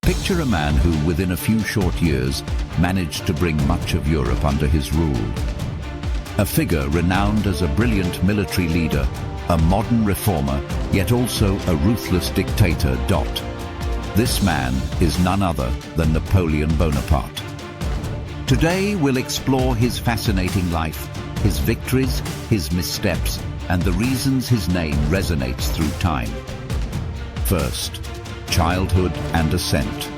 Picture a man who, within a few short years, managed to bring much of Europe under his rule. A figure renowned as a brilliant military leader, a modern reformer, yet also a ruthless dictator. This man is none other than Napoleon Bonaparte. Today we'll explore his fascinating life, his victories, his missteps, and the reasons his name resonates through time. First, childhood and ascent.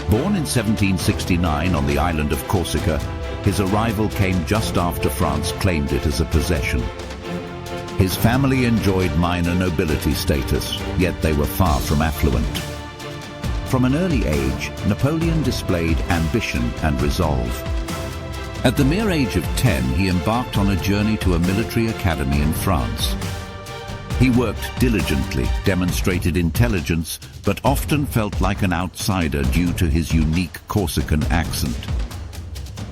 Born in 1769 on the island of Corsica, his arrival came just after France claimed it as a possession. His family enjoyed minor nobility status, yet they were far from affluent. From an early age, Napoleon displayed ambition and resolve. At the mere age of 10, he embarked on a journey to a military academy in France. He worked diligently, demonstrated intelligence, but often felt like an outsider due to his unique Corsican accent.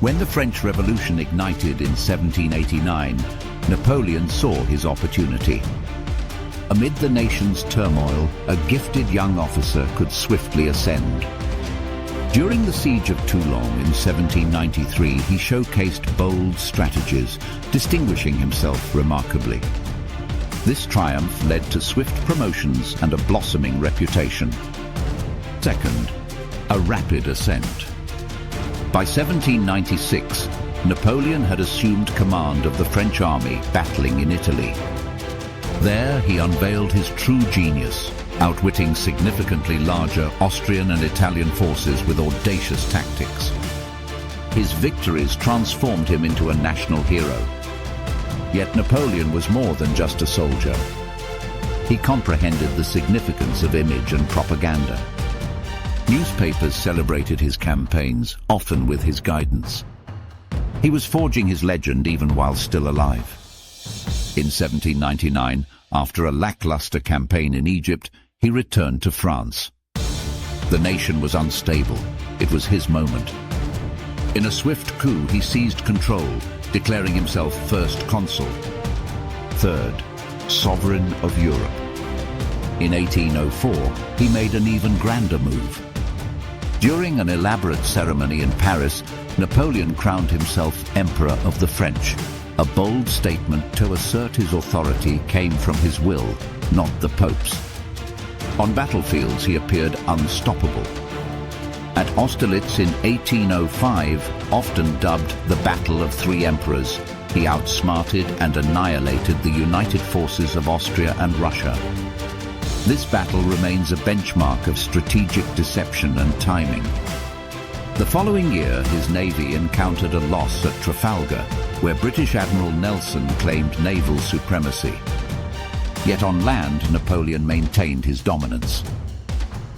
When the French Revolution ignited in 1789, Napoleon saw his opportunity. Amid the nation's turmoil, a gifted young officer could swiftly ascend. During the siege of Toulon in 1793, he showcased bold strategies, distinguishing himself remarkably. This triumph led to swift promotions and a blossoming reputation. Second, a rapid ascent. By 1796, Napoleon had assumed command of the French army battling in Italy. There he unveiled his true genius, outwitting significantly larger Austrian and Italian forces with audacious tactics. His victories transformed him into a national hero. Yet Napoleon was more than just a soldier. He comprehended the significance of image and propaganda. Newspapers celebrated his campaigns, often with his guidance. He was forging his legend even while still alive. In 1799, after a lackluster campaign in Egypt, he returned to France. The nation was unstable. It was his moment. In a swift coup, he seized control, declaring himself first consul. Third, sovereign of Europe. In 1804, he made an even grander move. During an elaborate ceremony in Paris, Napoleon crowned himself Emperor of the French. A bold statement to assert his authority came from his will, not the Pope's. On battlefields, he appeared unstoppable. At Austerlitz in 1805, often dubbed the Battle of Three Emperors, he outsmarted and annihilated the united forces of Austria and Russia. This battle remains a benchmark of strategic deception and timing. The following year, his navy encountered a loss at Trafalgar, where British Admiral Nelson claimed naval supremacy. Yet on land, Napoleon maintained his dominance.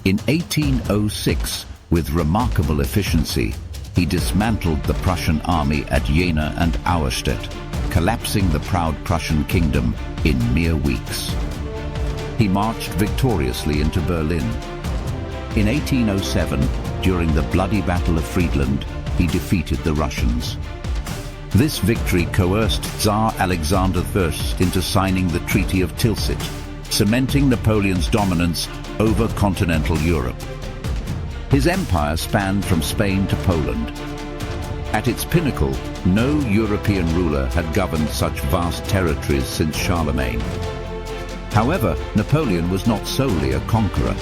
In 1806, with remarkable efficiency, he dismantled the Prussian army at Jena and Auerstedt, collapsing the proud Prussian kingdom in mere weeks. He marched victoriously into Berlin. In 1807, during the bloody Battle of Friedland, he defeated the Russians. This victory coerced Tsar Alexander I into signing the Treaty of Tilsit, cementing Napoleon's dominance over continental Europe. His empire spanned from Spain to Poland. At its pinnacle, no European ruler had governed such vast territories since Charlemagne. However, Napoleon was not solely a conqueror.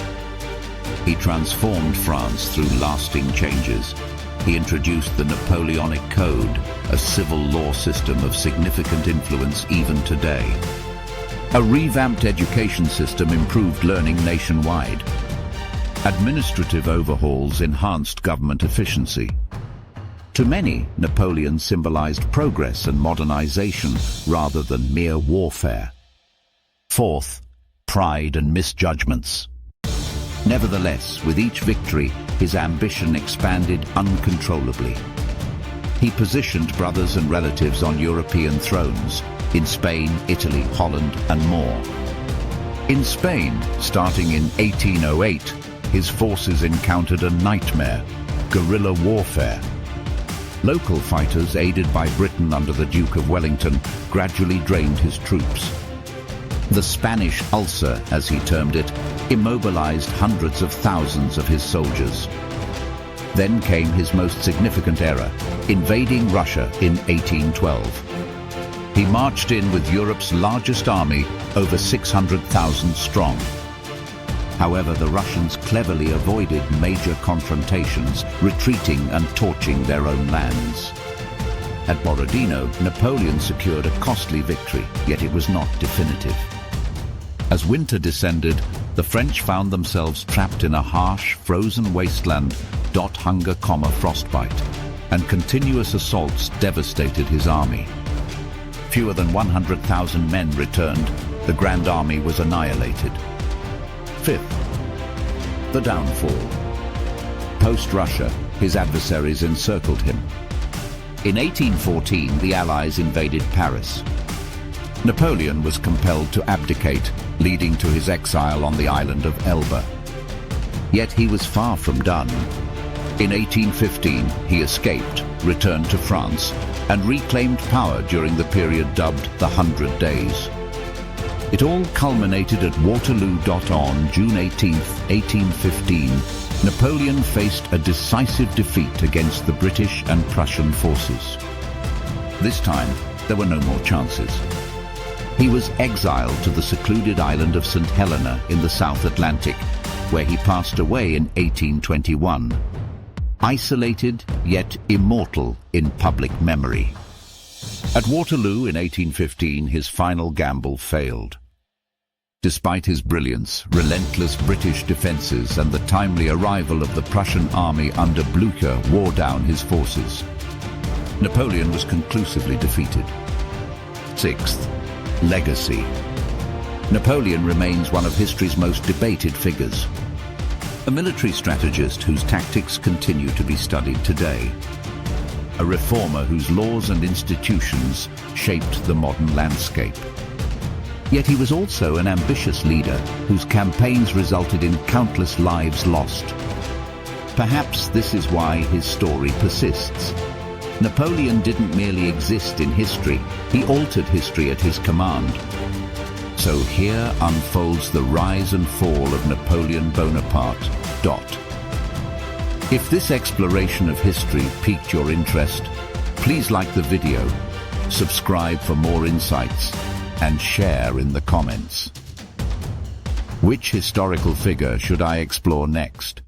He transformed France through lasting changes. He introduced the Napoleonic Code, a civil law system of significant influence even today. A revamped education system improved learning nationwide. Administrative overhauls enhanced government efficiency. To many, Napoleon symbolized progress and modernization rather than mere warfare. Fourth, pride and misjudgments. Nevertheless, with each victory, his ambition expanded uncontrollably. He positioned brothers and relatives on European thrones, in Spain, Italy, Holland, and more. In Spain, starting in 1808, his forces encountered a nightmare: guerrilla warfare. Local fighters, aided by Britain under the Duke of Wellington, gradually drained his troops. The Spanish ulcer, as he termed it, immobilized hundreds of thousands of his soldiers. Then came his most significant error, invading Russia in 1812. He marched in with Europe's largest army, over 600,000 strong. However, the Russians cleverly avoided major confrontations, retreating and torching their own lands. At Borodino, Napoleon secured a costly victory, yet it was not definitive. As winter descended, the French found themselves trapped in a harsh, frozen wasteland, hunger, frostbite, and continuous assaults devastated his army. Fewer than 100,000 men returned. The Grand Army was annihilated. Fifth, the downfall. Post-Russia, his adversaries encircled him. In 1814, the Allies invaded Paris. Napoleon was compelled to abdicate, leading to his exile on the island of Elba. Yet he was far from done. In 1815, he escaped, returned to France, and reclaimed power during the period dubbed the 100 Days. It all culminated at Waterloo. On June 18, 1815, Napoleon faced a decisive defeat against the British and Prussian forces. This time, there were no more chances. He was exiled to the secluded island of St. Helena in the South Atlantic, where he passed away in 1821. Isolated, yet immortal in public memory. At Waterloo in 1815, his final gamble failed. Despite his brilliance, relentless British defences and the timely arrival of the Prussian army under Blücher wore down his forces. Napoleon was conclusively defeated. Sixth, legacy. Napoleon remains one of history's most debated figures. A military strategist whose tactics continue to be studied today. A reformer whose laws and institutions shaped the modern landscape. Yet he was also an ambitious leader whose campaigns resulted in countless lives lost. Perhaps this is why his story persists. Napoleon didn't merely exist in history, he altered history at his command. So here unfolds the rise and fall of Napoleon Bonaparte. If this exploration of history piqued your interest, please like the video, subscribe for more insights, and share in the comments. Which historical figure should I explore next?